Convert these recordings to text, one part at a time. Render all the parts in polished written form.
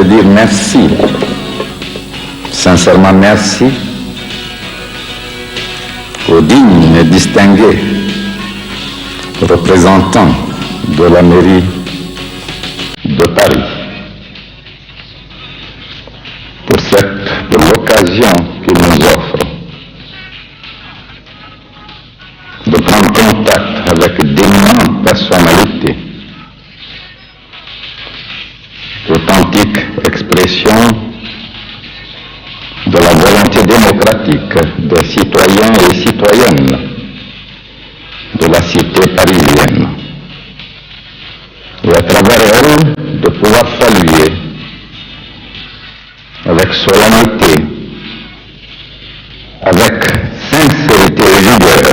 dire merci, sincèrement merci, aux dignes et distingués représentants de la mairie de Paris pour l'occasion qu'ils nous offrent de prendre contact avec d'éminentes personnalités, authentique expression de la volonté démocratique des citoyens et citoyennes de la cité parisienne. Et à travers elle, de pouvoir saluer avec solennité, avec sincérité et vigueur,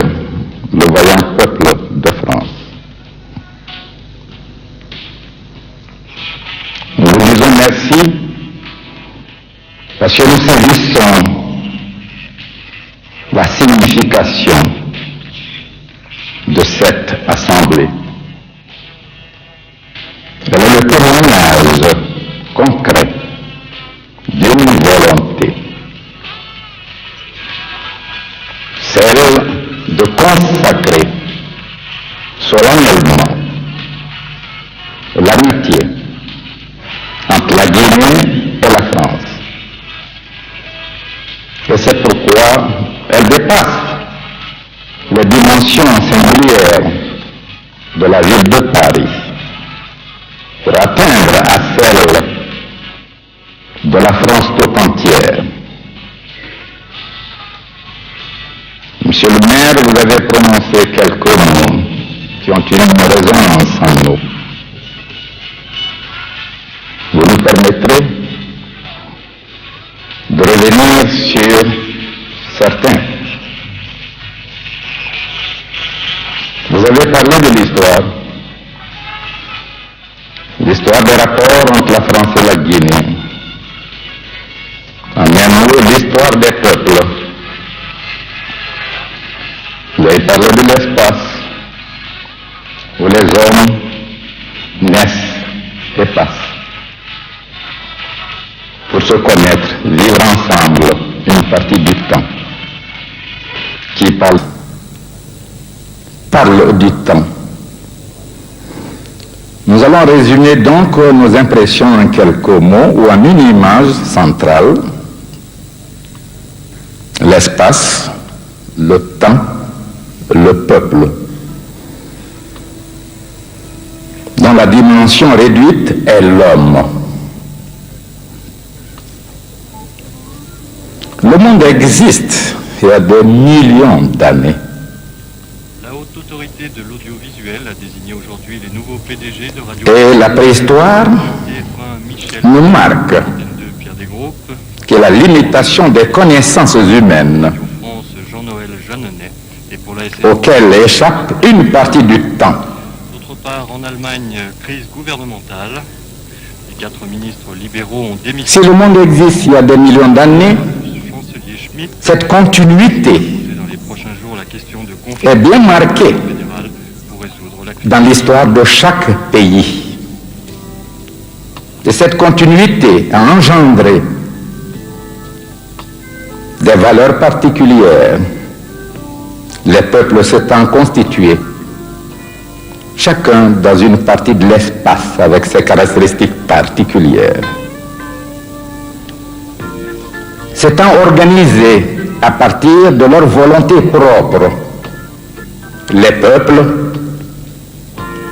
le vaillant peuple de France. Nous vous disons merci parce que nous saisissons la signification de cette assemblée. Elle est le témoignage concret d'une volonté, celle de consacrer solennellement l'amitié entre la Guinée et la France. Et c'est pourquoi elle dépasse les dimensions singulières de la ville de Paris pour atteindre à celle de la France tout entière. Monsieur le maire, vous avez prononcé quelques mots qui ont une résonance en nous. Vous nous permettrez de revenir sur certains. Vous avez parlé de l'histoire des rapports entre la France et la Guinée. En un mot, l'histoire des peuples. Vous avez parlé de l'espace où les hommes naissent et passent pour se connaître, vivre ensemble une partie du temps. Qui parle du temps. Nous allons résumer donc nos impressions en quelques mots ou en une image centrale. L'espace, le temps, le peuple. Dont la dimension réduite est l'homme. Le monde existe il y a des millions d'années. La haute autorité de l'audiovisuel a désigné aujourd'hui les nouveaux PDG de Radio. Et la préhistoire nous marque que la limitation des connaissances humaines auxquelles échappe une partie du temps. D'autre part, en Allemagne, crise gouvernementale. Les 4 ministres libéraux ont démissionné. Si le monde existe il y a des millions d'années, cette continuité est bien marquée dans l'histoire de chaque pays. Et cette continuité a engendré des valeurs particulières. Les peuples s'étant constitués, chacun dans une partie de l'espace avec ses caractéristiques particulières. S'étant organisés à partir de leur volonté propre, les peuples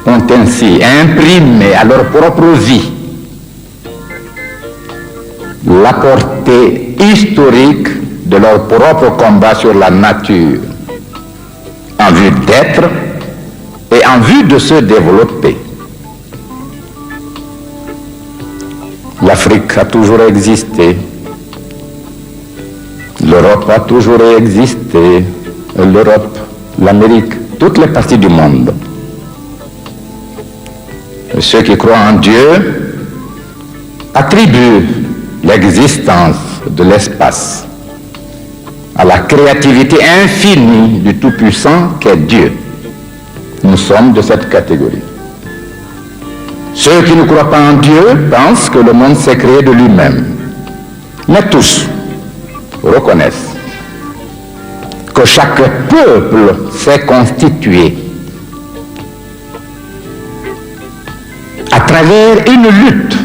ont ainsi imprimé à leur propre vie la portée historique de leur propre combat sur la nature, en vue d'être et en vue de se développer. L'Afrique a toujours existé. L'Europe a toujours existé, l'Europe, l'Amérique, toutes les parties du monde. Ceux qui croient en Dieu attribuent l'existence de l'espace à la créativité infinie du Tout-Puissant qu'est Dieu. Nous sommes de cette catégorie. Ceux qui ne croient pas en Dieu pensent que le monde s'est créé de lui-même. Mais tous reconnaissent que chaque peuple s'est constitué à travers une lutte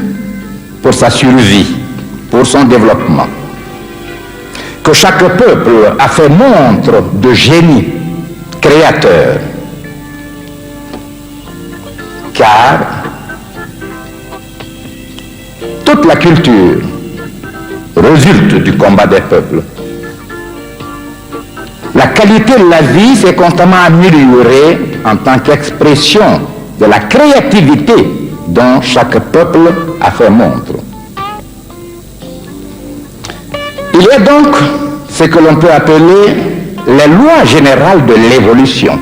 pour sa survie, pour son développement. Que chaque peuple a fait montre de génie créateur. Car toute la culture résulte du combat des peuples. La qualité de la vie s'est constamment améliorée en tant qu'expression de la créativité dont chaque peuple a fait montre. Il y a donc ce que l'on peut appeler les lois générales de l'évolution,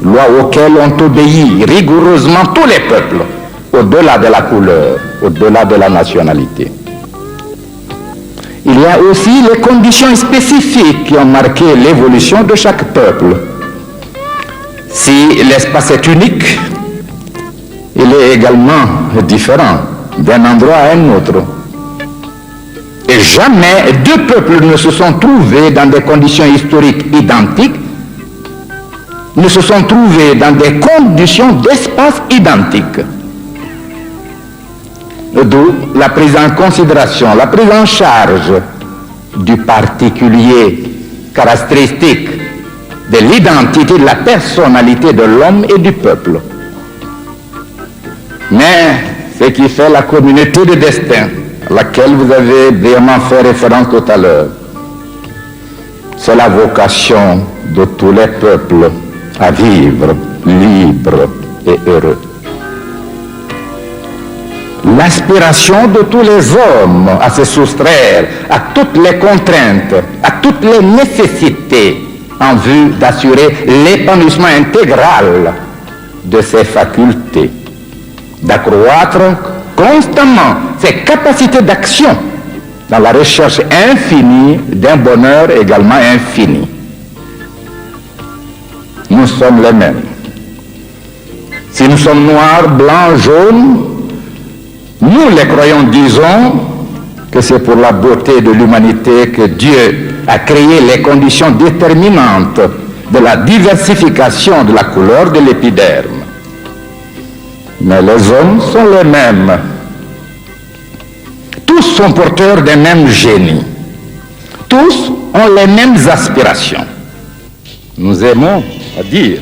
lois auxquelles ont obéi rigoureusement tous les peuples, au-delà de la couleur, au-delà de la nationalité. Il y a aussi les conditions spécifiques qui ont marqué l'évolution de chaque peuple. Si l'espace est unique, il est également différent d'un endroit à un autre. Et jamais deux peuples ne se sont trouvés dans des conditions historiques identiques, ne se sont trouvés dans des conditions d'espace identiques. D'où la prise en considération, la prise en charge du particulier caractéristique de l'identité, de la personnalité de l'homme et du peuple. Mais ce qui fait la communauté de destin, à laquelle vous avez vraiment fait référence tout à l'heure, c'est la vocation de tous les peuples à vivre libres et heureux. L'aspiration de tous les hommes à se soustraire à toutes les contraintes, à toutes les nécessités en vue d'assurer l'épanouissement intégral de ses facultés, d'accroître constamment ses capacités d'action dans la recherche infinie d'un bonheur également infini. Nous sommes les mêmes. Si nous sommes noirs, blancs, jaunes, nous les croyants disons que c'est pour la beauté de l'humanité que Dieu a créé les conditions déterminantes de la diversification de la couleur de l'épiderme. Mais les hommes sont les mêmes. Tous sont porteurs des mêmes génies. Tous ont les mêmes aspirations. Nous aimons à dire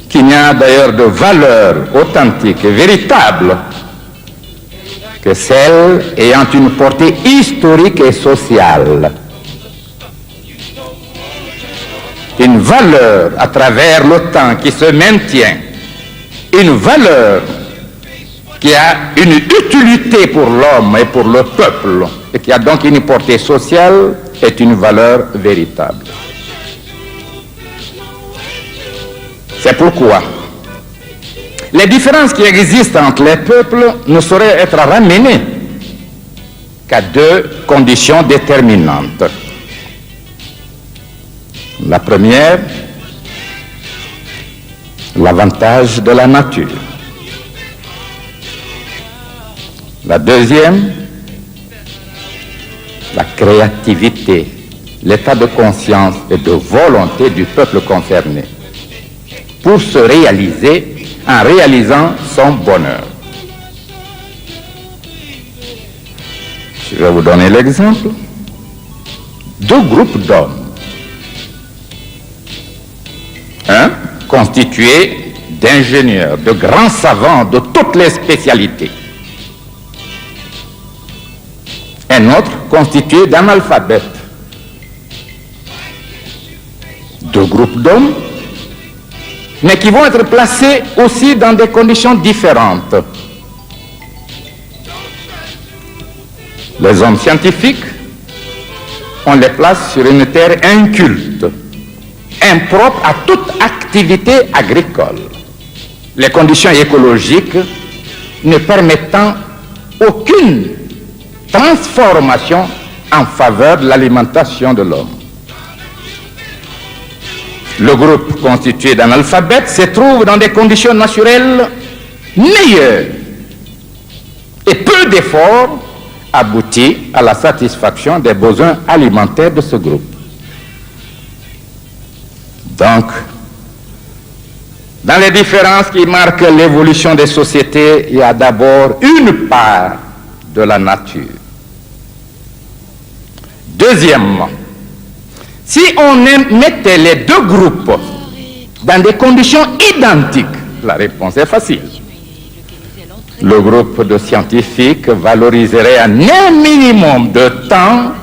qu'il n'y a d'ailleurs de valeur authentique et véritable que celle ayant une portée historique et sociale. Une valeur à travers le temps qui se maintient, une valeur qui a une utilité pour l'homme et pour le peuple, et qui a donc une portée sociale, est une valeur véritable. C'est pourquoi les différences qui existent entre les peuples ne sauraient être ramenées qu'à deux conditions déterminantes. La première, l'avantage de la nature. La deuxième, la créativité, l'état de conscience et de volonté du peuple concerné pour se réaliser en réalisant son bonheur. Je vais vous donner l'exemple. Deux groupes d'hommes. Un constitué d'ingénieurs, de grands savants de toutes les spécialités. Un autre constitué d'analphabètes. Deux groupes d'hommes, mais qui vont être placés aussi dans des conditions différentes. Les hommes scientifiques, on les place sur une terre inculte, impropre à toute activité agricole. Les conditions écologiques ne permettant aucune transformation en faveur de l'alimentation de l'homme. Le groupe constitué d'analphabètes se trouve dans des conditions naturelles meilleur et peu d'efforts aboutit à la satisfaction des besoins alimentaires de ce groupe. Donc, dans les différences qui marquent l'évolution des sociétés, il y a d'abord une part de la nature. Deuxièmement, si on mettait les deux groupes dans des conditions identiques, la réponse est facile. Le groupe de scientifiques valoriserait en un minimum de temps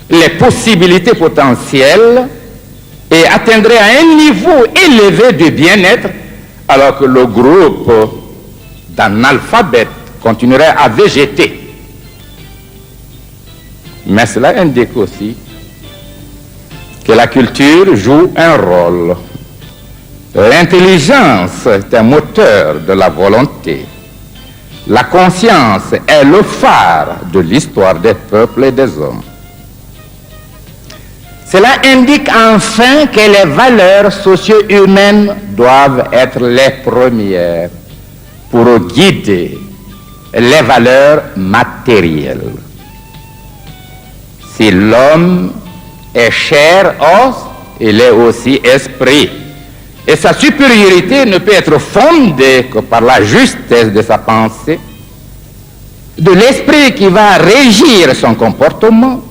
les possibilités potentielles et atteindrait à un niveau élevé de bien-être, alors que le groupe d'analphabètes continuerait à végéter. Mais cela indique aussi que la culture joue un rôle. L'intelligence est un moteur de la volonté. La conscience est le phare de l'histoire des peuples et des hommes. Cela indique enfin que les valeurs socio-humaines doivent être les premières pour guider les valeurs matérielles. Si l'homme est chair, os, il est aussi esprit. Et sa supériorité ne peut être fondée que par la justesse de sa pensée, de l'esprit qui va régir son comportement,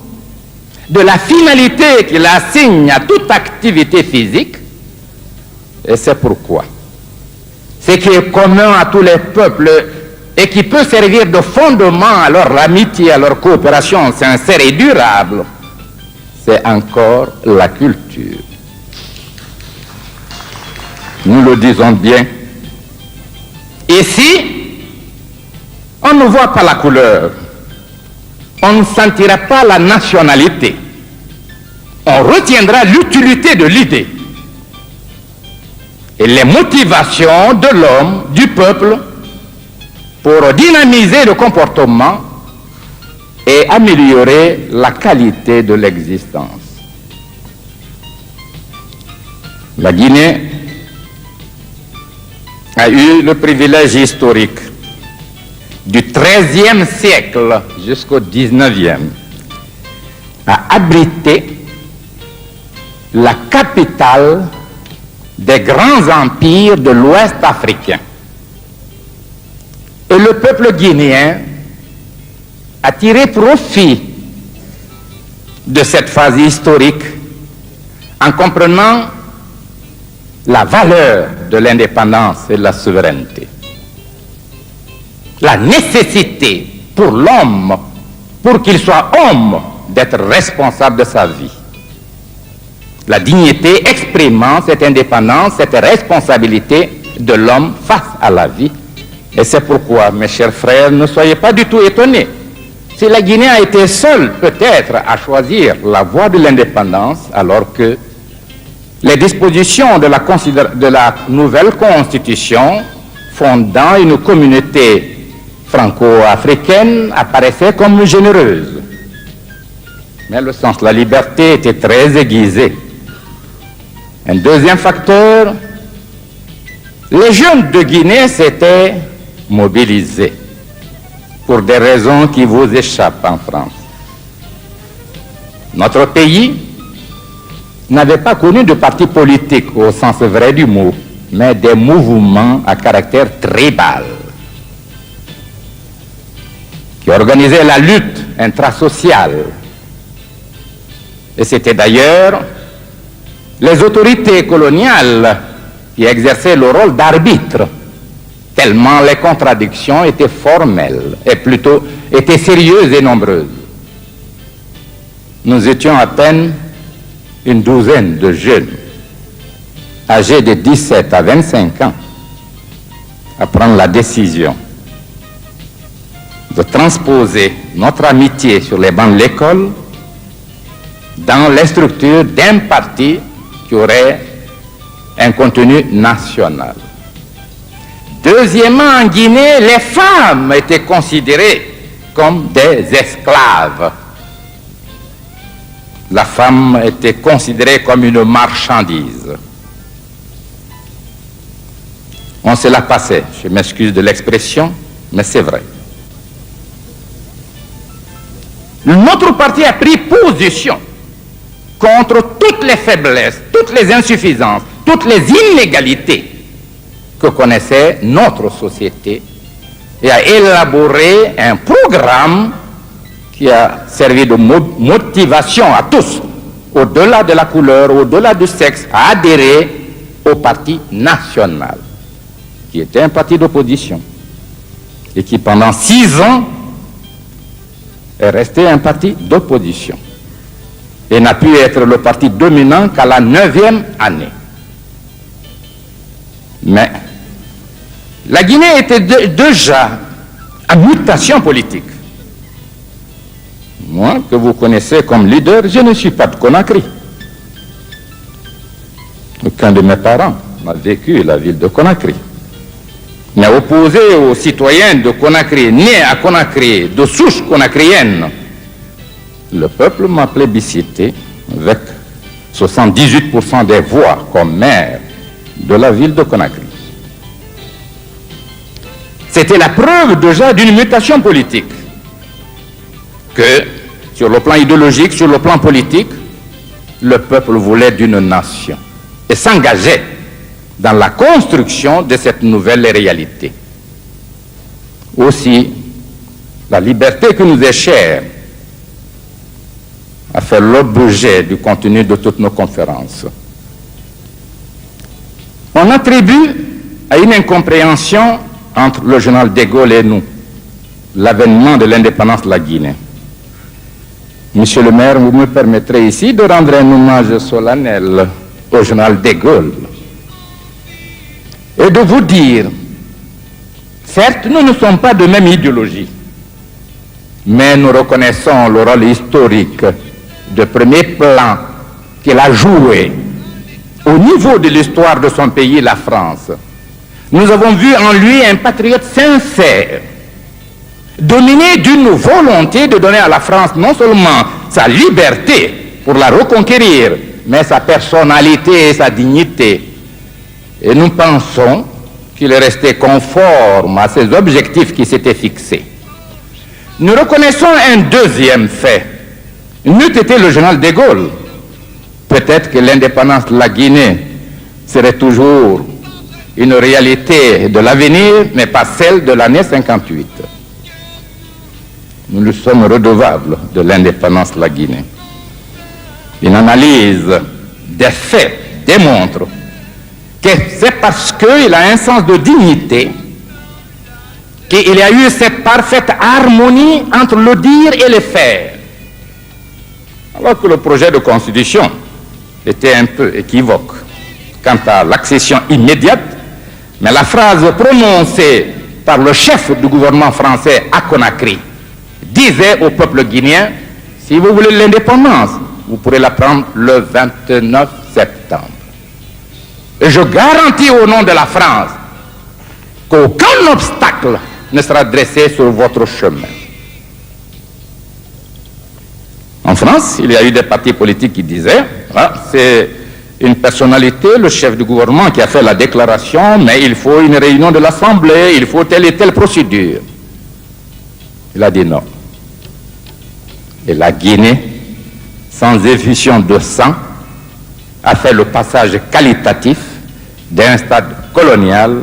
de la finalité qu'il assigne à toute activité physique. Et c'est pourquoi ce qui est commun à tous les peuples et qui peut servir de fondement à leur amitié, à leur coopération sincère et durable, c'est encore la culture. Nous le disons bien. Ici, on ne voit pas la couleur, on ne sentira pas la nationalité, on retiendra l'utilité de l'idée et les motivations de l'homme, du peuple, pour dynamiser le comportement et améliorer la qualité de l'existence. La Guinée a eu le privilège historique du XIIIe siècle jusqu'au XIXe à abriter la capitale des grands empires de l'Ouest africain. Et le peuple guinéen a tiré profit de cette phase historique en comprenant la valeur de l'indépendance et de la souveraineté. La nécessité pour l'homme, pour qu'il soit homme, d'être responsable de sa vie. La dignité exprimant cette indépendance, cette responsabilité de l'homme face à la vie. Et c'est pourquoi, mes chers frères, ne soyez pas du tout étonnés. Si la Guinée a été seule, peut-être, à choisir la voie de l'indépendance, alors que les dispositions de la nouvelle constitution fondant une communauté franco-africaine apparaissaient comme généreuses. Mais le sens de la liberté était très aiguisé. Un deuxième facteur, les jeunes de Guinée s'étaient mobilisés pour des raisons qui vous échappent en France. Notre pays n'avait pas connu de parti politique au sens vrai du mot, mais des mouvements à caractère tribal qui organisaient la lutte intrasociale. Et c'était d'ailleurs les autorités coloniales qui exerçaient le rôle d'arbitre, tellement les contradictions étaient formelles et plutôt étaient sérieuses et nombreuses. Nous étions à peine une douzaine de jeunes, âgés de 17 à 25 ans, à prendre la décision de transposer notre amitié sur les bancs de l'école dans les structures d'un parti qui aurait un contenu national. Deuxièmement, en Guinée, les femmes étaient considérées comme des esclaves. La femme était considérée comme une marchandise. On se la passait, je m'excuse de l'expression, mais c'est vrai. Notre parti a pris position contre toutes les faiblesses, toutes les insuffisances, toutes les inégalités que connaissait notre société et a élaboré un programme qui a servi de motivation à tous, au-delà de la couleur, au-delà du sexe, à adhérer au Parti national, qui était un parti d'opposition et qui pendant 6 ans est resté un parti d'opposition et n'a pu être le parti dominant qu'à la 9e année. Mais la Guinée était déjà à mutation politique. Moi, que vous connaissez comme leader, je ne suis pas de Conakry. Aucun de mes parents n'a vécu la ville de Conakry. Mais opposé aux citoyens de Conakry, nés à Conakry, de souche conacrienne, le peuple m'a plébiscité avec 78% des voix comme maire de la ville de Conakry. C'était la preuve déjà d'une mutation politique que, sur le plan idéologique, sur le plan politique, le peuple voulait d'une nation et s'engageait dans la construction de cette nouvelle réalité. Aussi, la liberté qui nous est chère a fait l'objet du contenu de toutes nos conférences. On attribue à une incompréhension entre le général de Gaulle et nous l'avènement de l'indépendance de la Guinée. Monsieur le maire, vous me permettrez ici de rendre un hommage solennel au général de Gaulle et de vous dire, certes, nous ne sommes pas de même idéologie, mais nous reconnaissons le rôle historique de premier plan qu'il a joué au niveau de l'histoire de son pays, la France. Nous avons vu en lui un patriote sincère, dominé d'une volonté de donner à la France non seulement sa liberté pour la reconquérir, mais sa personnalité et sa dignité. Et nous pensons qu'il est resté conforme à ses objectifs qui s'étaient fixés. Nous reconnaissons un deuxième fait. N'eût été le général de Gaulle, peut-être que l'indépendance de la Guinée serait toujours une réalité de l'avenir, mais pas celle de l'année 58. Nous lui sommes redevables de l'indépendance de la Guinée. Une analyse des faits démontre que c'est parce qu'il a un sens de dignité qu'il y a eu cette parfaite harmonie entre le dire et le faire. Alors que le projet de constitution était un peu équivoque quant à l'accession immédiate, mais la phrase prononcée par le chef du gouvernement français à Conakry disait au peuple guinéen, si vous voulez l'indépendance, vous pourrez la prendre le 29 septembre. Et je garantis au nom de la France qu'aucun obstacle ne sera dressé sur votre chemin. En France, il y a eu des partis politiques qui disaient, ah, c'est une personnalité, le chef du gouvernement qui a fait la déclaration, mais il faut une réunion de l'Assemblée, il faut telle et telle procédure. Il a dit non. Et la Guinée, sans effusion de sang, a fait le passage qualitatif d'un stade colonial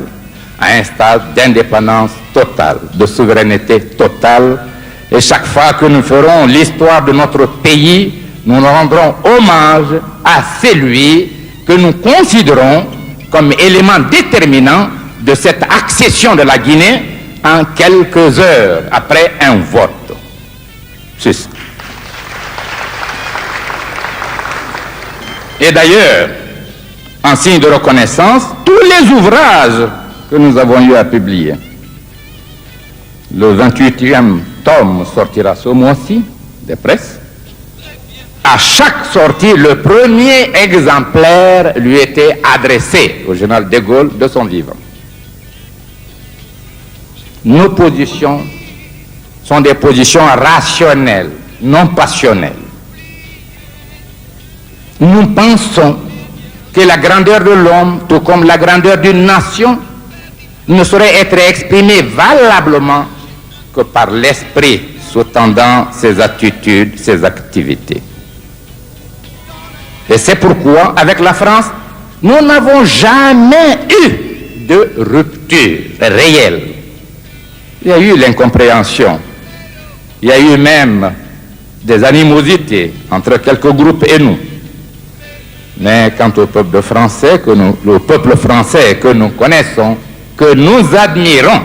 à un stade d'indépendance totale, de souveraineté totale. Et chaque fois que nous ferons l'histoire de notre pays, nous rendrons hommage à celui que nous considérons comme élément déterminant de cette accession de la Guinée en quelques heures après un vote. C'est ça. Et d'ailleurs, en signe de reconnaissance, tous les ouvrages que nous avons eu à publier. Le 28e tome sortira ce mois-ci, des presses. À chaque sortie, le premier exemplaire lui était adressé au général de Gaulle de son vivant. Nos positions sont des positions rationnelles, non passionnelles. Nous pensons que la grandeur de l'homme, tout comme la grandeur d'une nation, ne saurait être exprimé valablement que par l'esprit sous-tendant ses attitudes, ses activités. Et c'est pourquoi, avec la France, nous n'avons jamais eu de rupture réelle. Il y a eu l'incompréhension, il y a eu même des animosités entre quelques groupes et nous. Mais quant au peuple français, le peuple français que nous connaissons, que nous admirons,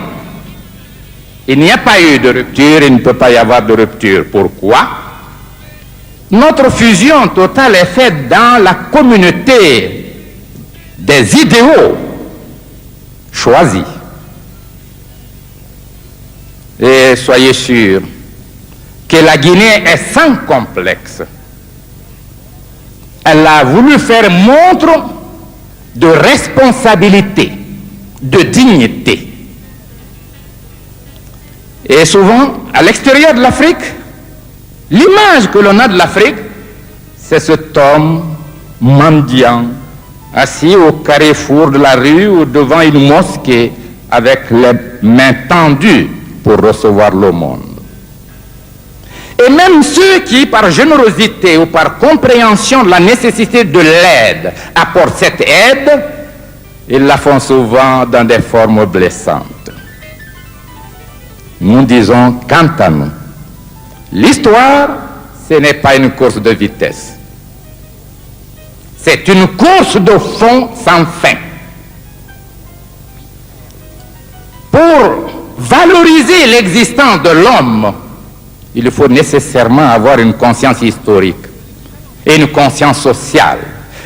il n'y a pas eu de rupture, il ne peut pas y avoir de rupture. Pourquoi? Notre fusion totale est faite dans la communauté des idéaux choisis. Et soyez sûrs que la Guinée est sans complexe. Elle a voulu faire montre de responsabilité, de dignité. Et souvent, à l'extérieur de l'Afrique, l'image que l'on a de l'Afrique, c'est cet homme mendiant, assis au carrefour de la rue ou devant une mosquée avec les mains tendues pour recevoir l'aumône. Et même ceux qui, par générosité ou par compréhension de la nécessité de l'aide, apportent cette aide, ils la font souvent dans des formes blessantes. Nous disons, quant à nous, l'histoire, ce n'est pas une course de vitesse. C'est une course de fond sans fin. Pour valoriser l'existence de l'homme, il faut nécessairement avoir une conscience historique, et une conscience sociale,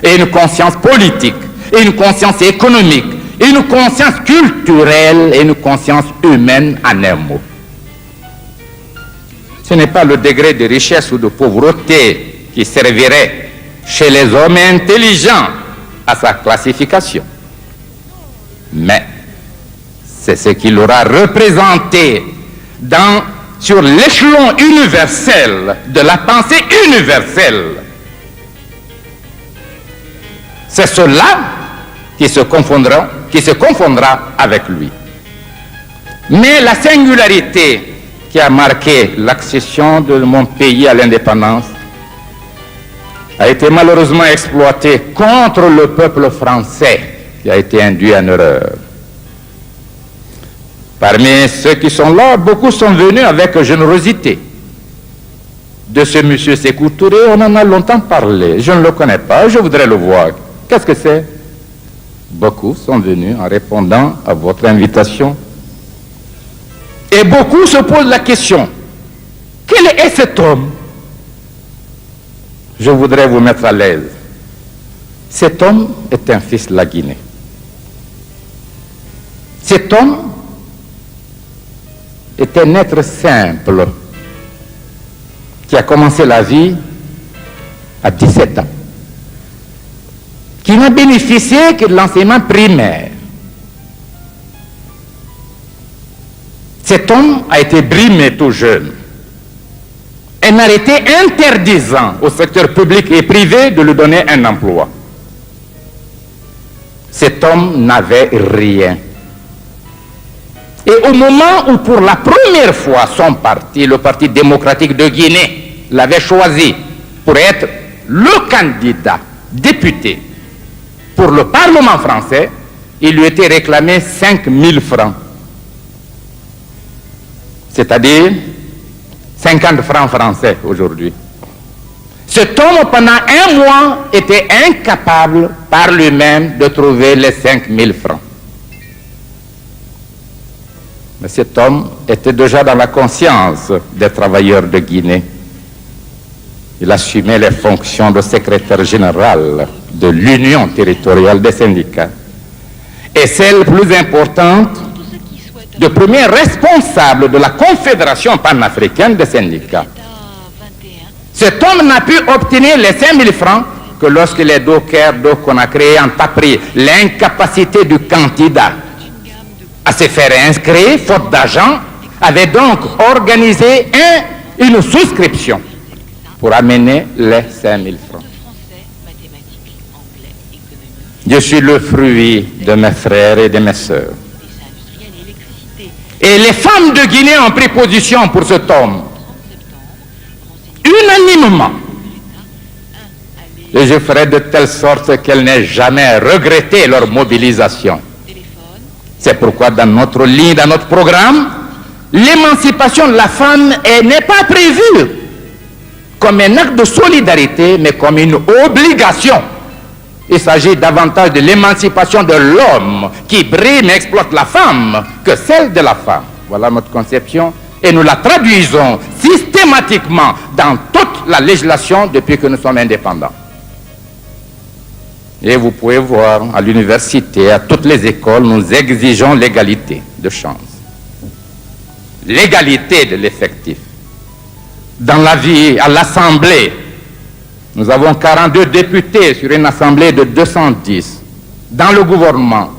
et une conscience politique, et une conscience économique, et une conscience culturelle, et une conscience humaine en un mot. Ce n'est pas le degré de richesse ou de pauvreté qui servirait chez les hommes intelligents à sa classification, mais c'est ce qu'il aura représenté sur l'échelon universel de la pensée universelle. C'est cela qui se confondra avec lui. Mais la singularité qui a marqué l'accession de mon pays à l'indépendance a été malheureusement exploitée contre le peuple français qui a été induit en erreur. Parmi ceux qui sont là, beaucoup sont venus avec générosité. De ce monsieur Sékou Touré, on en a longtemps parlé. Je ne le connais pas, je voudrais le voir. Qu'est-ce que c'est? Beaucoup sont venus en répondant à votre invitation. Et beaucoup se posent la question, quel est cet homme? Je voudrais vous mettre à l'aise. Cet homme est un fils de la Guinée. Cet homme est un être simple qui a commencé la vie à 17 ans, qui n'a bénéficié que de l'enseignement primaire. Cet homme a été brimé tout jeune. Un arrêté interdisant au secteur public et privé de lui donner un emploi. Cet homme n'avait rien. Et au moment où pour la première fois son parti, le Parti démocratique de Guinée, l'avait choisi pour être le candidat député pour le Parlement français, il lui était réclamé 5 000 francs. C'est-à-dire 50 francs français aujourd'hui. Cet homme, pendant un mois, était incapable par lui-même de trouver les 5 000 francs. Mais cet homme était déjà dans la conscience des travailleurs de Guinée. Il assumait les fonctions de secrétaire général de l'Union territoriale des syndicats. Et celle plus importante, de premier responsable de la Confédération panafricaine des syndicats. Cet homme n'a pu obtenir les 5 000 francs que lorsque les dockers de Conakry ont appris l'incapacité du candidat à se faire inscrire, faute d'argent, avait donc organisé une souscription pour amener les 5 000 francs. Je suis le fruit de mes frères et de mes sœurs. Et les femmes de Guinée ont pris position pour ce tome, unanimement. Et je ferai de telle sorte qu'elles n'aient jamais regretté leur mobilisation. C'est pourquoi dans notre ligne, dans notre programme, l'émancipation de la femme n'est pas prévue comme un acte de solidarité, mais comme une obligation. Il s'agit davantage de l'émancipation de l'homme qui brime et exploite la femme que celle de la femme. Voilà notre conception et nous la traduisons systématiquement dans toute la législation depuis que nous sommes indépendants. Et vous pouvez voir à l'université, à toutes les écoles, nous exigeons l'égalité de chance, l'égalité de l'effectif. Dans la vie, à l'Assemblée, nous avons 42 députés sur une assemblée de 210. Dans le gouvernement,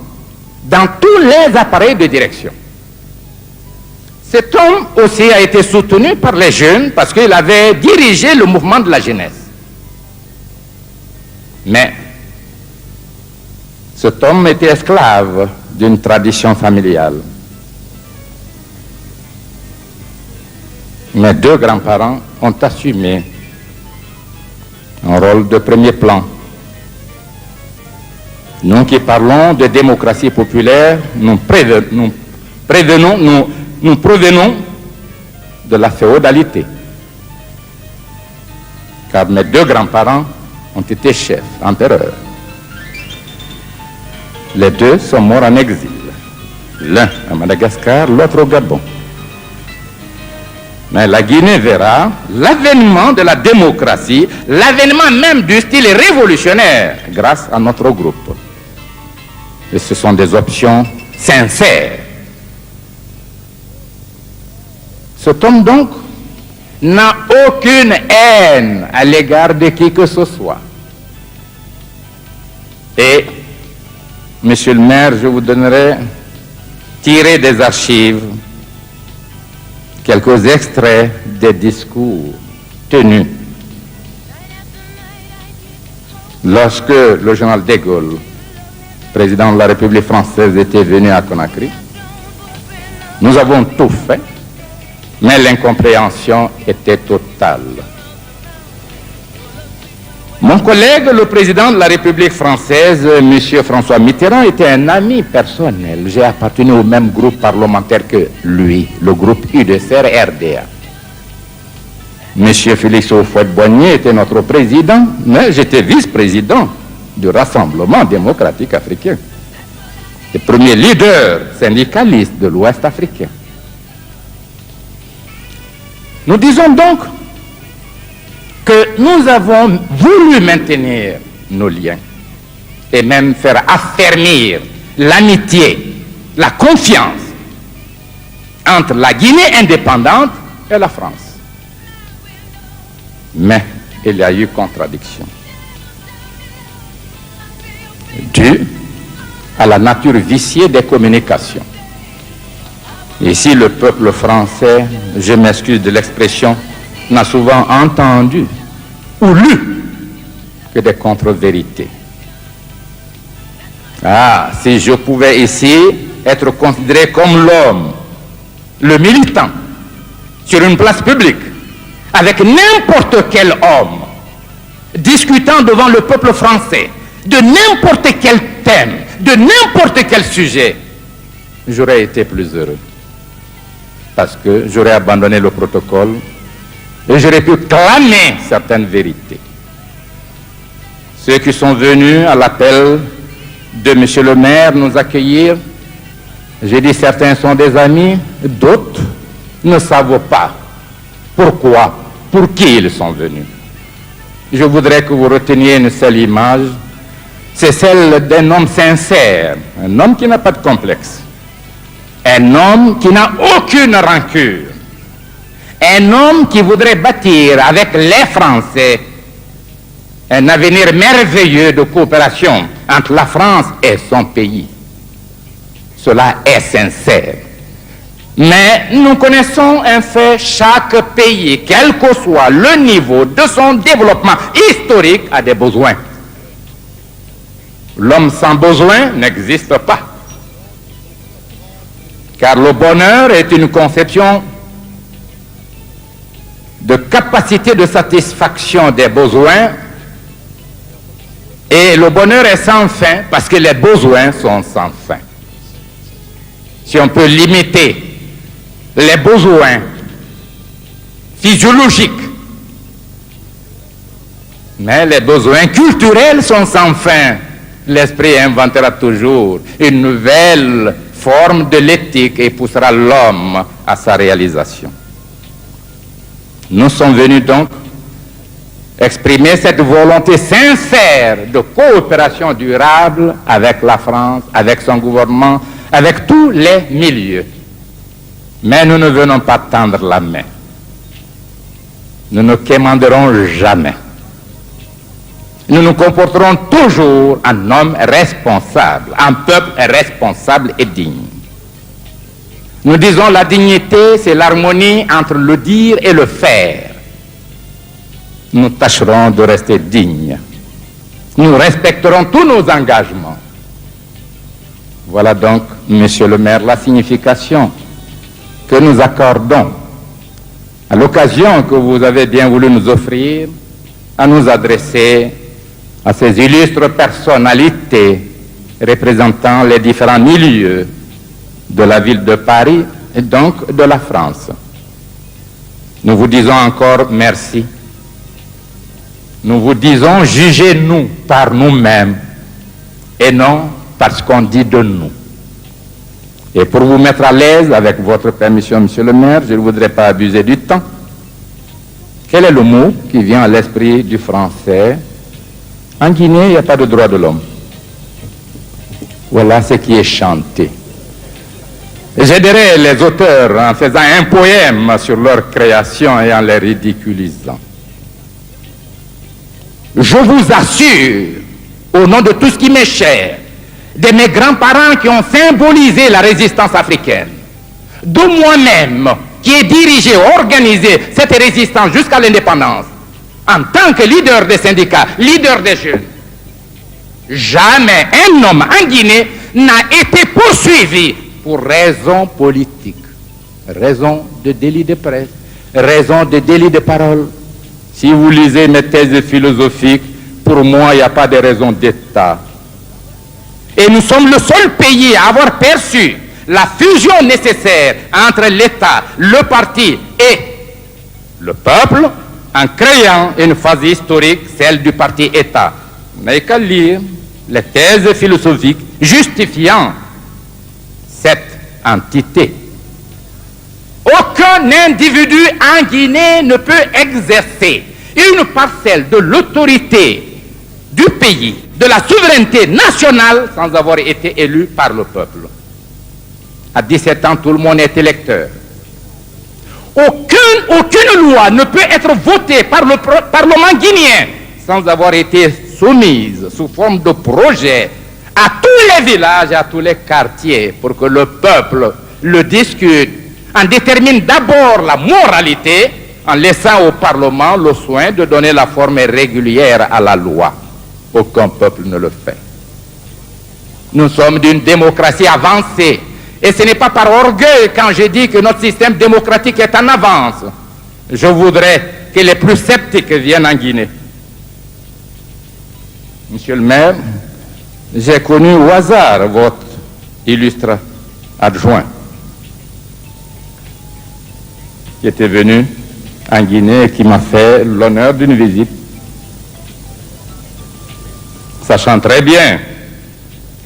dans tous les appareils de direction. Cet homme aussi a été soutenu par les jeunes parce qu'il avait dirigé le mouvement de la jeunesse. Mais cet homme était esclave d'une tradition familiale. Mes deux grands-parents ont assumé un rôle de premier plan. Nous qui parlons de démocratie populaire, nous provenons de la féodalité. Car mes deux grands-parents ont été chefs, empereurs. Les deux sont morts en exil. L'un à Madagascar, l'autre au Gabon. Mais la Guinée verra l'avènement de la démocratie, l'avènement même du style révolutionnaire grâce à notre groupe. Et ce sont des options sincères. Cet homme donc n'a aucune haine à l'égard de qui que ce soit. Et, monsieur le maire, je vous donnerai, tiré des archives, quelques extraits des discours tenus lorsque le général de Gaulle, président de la République française, était venu à Conakry. Nous avons tout fait, mais l'incompréhension était totale. Mon collègue, le président de la République française, M. François Mitterrand, était un ami personnel. J'ai appartenu au même groupe parlementaire que lui, le groupe UDCR-RDA. M. Félix Houphouët-Boigny était notre président, mais j'étais vice-président du Rassemblement démocratique africain, le premier leader syndicaliste de l'Ouest africain. Nous disons donc que nous avons voulu maintenir nos liens et même faire affermir l'amitié, la confiance entre la Guinée indépendante et la France. Mais il y a eu contradiction due à la nature viciée des communications. Ici, le peuple français, je m'excuse de l'expression, n'a souvent entendu ou lu que des contre-vérités. Ah, si je pouvais ici être considéré comme l'homme, le militant, sur une place publique, avec n'importe quel homme, discutant devant le peuple français, de n'importe quel thème, de n'importe quel sujet, j'aurais été plus heureux. Parce que j'aurais abandonné le protocole et j'aurais pu clamer certaines vérités. Ceux qui sont venus à l'appel de M. le maire nous accueillir, j'ai dit certains sont des amis, d'autres ne savent pas pourquoi, pour qui ils sont venus. Je voudrais que vous reteniez une seule image, c'est celle d'un homme sincère, un homme qui n'a pas de complexe, un homme qui n'a aucune rancune, un homme qui voudrait bâtir avec les Français un avenir merveilleux de coopération entre la France et son pays. Cela est sincère. Mais nous connaissons un fait, chaque pays, quel que soit le niveau de son développement historique, a des besoins. L'homme sans besoin n'existe pas. Car le bonheur est une conception de capacité de satisfaction des besoins, et le bonheur est sans fin parce que les besoins sont sans fin. Si on peut limiter les besoins physiologiques, mais les besoins culturels sont sans fin, l'esprit inventera toujours une nouvelle forme de l'éthique et poussera l'homme à sa réalisation. Nous sommes venus donc exprimer cette volonté sincère de coopération durable avec la France, avec son gouvernement, avec tous les milieux. Mais nous ne venons pas tendre la main. Nous ne quémanderons jamais. Nous nous comporterons toujours en homme responsable, en peuple responsable et digne. Nous disons la dignité, c'est l'harmonie entre le dire et le faire. Nous tâcherons de rester dignes. Nous respecterons tous nos engagements. Voilà donc, Monsieur le maire, la signification que nous accordons à l'occasion que vous avez bien voulu nous offrir à nous adresser à ces illustres personnalités représentant les différents milieux de la ville de Paris et donc de la France. Nous vous disons encore merci. Nous vous disons jugez-nous par nous-mêmes et non parce qu'on dit de nous. Et pour vous mettre à l'aise, avec votre permission, Monsieur le maire, je ne voudrais pas abuser du temps. Quel est le mot qui vient à l'esprit du français? En Guinée, il n'y a pas de droit de l'homme. Voilà ce qui est chanté. J'aiderai les auteurs en faisant un poème sur leur création et en les ridiculisant. Je vous assure, au nom de tout ce qui m'est cher, de mes grands-parents qui ont symbolisé la résistance africaine, de moi-même qui ai dirigé, organisé cette résistance jusqu'à l'indépendance, en tant que leader des syndicats, leader des jeunes, jamais un homme en Guinée n'a été poursuivi pour raison politique, raison de délit de presse, raison de délit de parole. Si vous lisez mes thèses philosophiques, pour moi, il n'y a pas de raison d'État. Et nous sommes le seul pays à avoir perçu la fusion nécessaire entre l'État, le parti et le peuple en créant une phase historique, celle du parti État. Vous n'avez qu'à lire les thèses philosophiques justifiant cette entité. Aucun individu en Guinée ne peut exercer une parcelle de l'autorité du pays, de la souveraineté nationale, sans avoir été élu par le peuple. À 17 ans, tout le monde est électeur. Aucune loi ne peut être votée par le Parlement guinéen sans avoir été soumise sous forme de projet à tous les villages et à tous les quartiers pour que le peuple le discute, en détermine d'abord la moralité en laissant au Parlement le soin de donner la forme régulière à la loi. Aucun peuple ne le fait. Nous sommes d'une démocratie avancée. Et ce n'est pas par orgueil quand je dis que notre système démocratique est en avance. Je voudrais que les plus sceptiques viennent en Guinée. Monsieur le maire, j'ai connu au hasard votre illustre adjoint qui était venu en Guinée et qui m'a fait l'honneur d'une visite, sachant très bien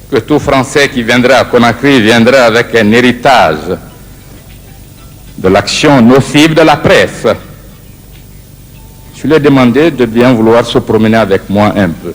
que tout Français qui viendrait à Conakry viendrait avec un héritage de l'action nocive de la presse. Je lui ai demandé de bien vouloir se promener avec moi un peu.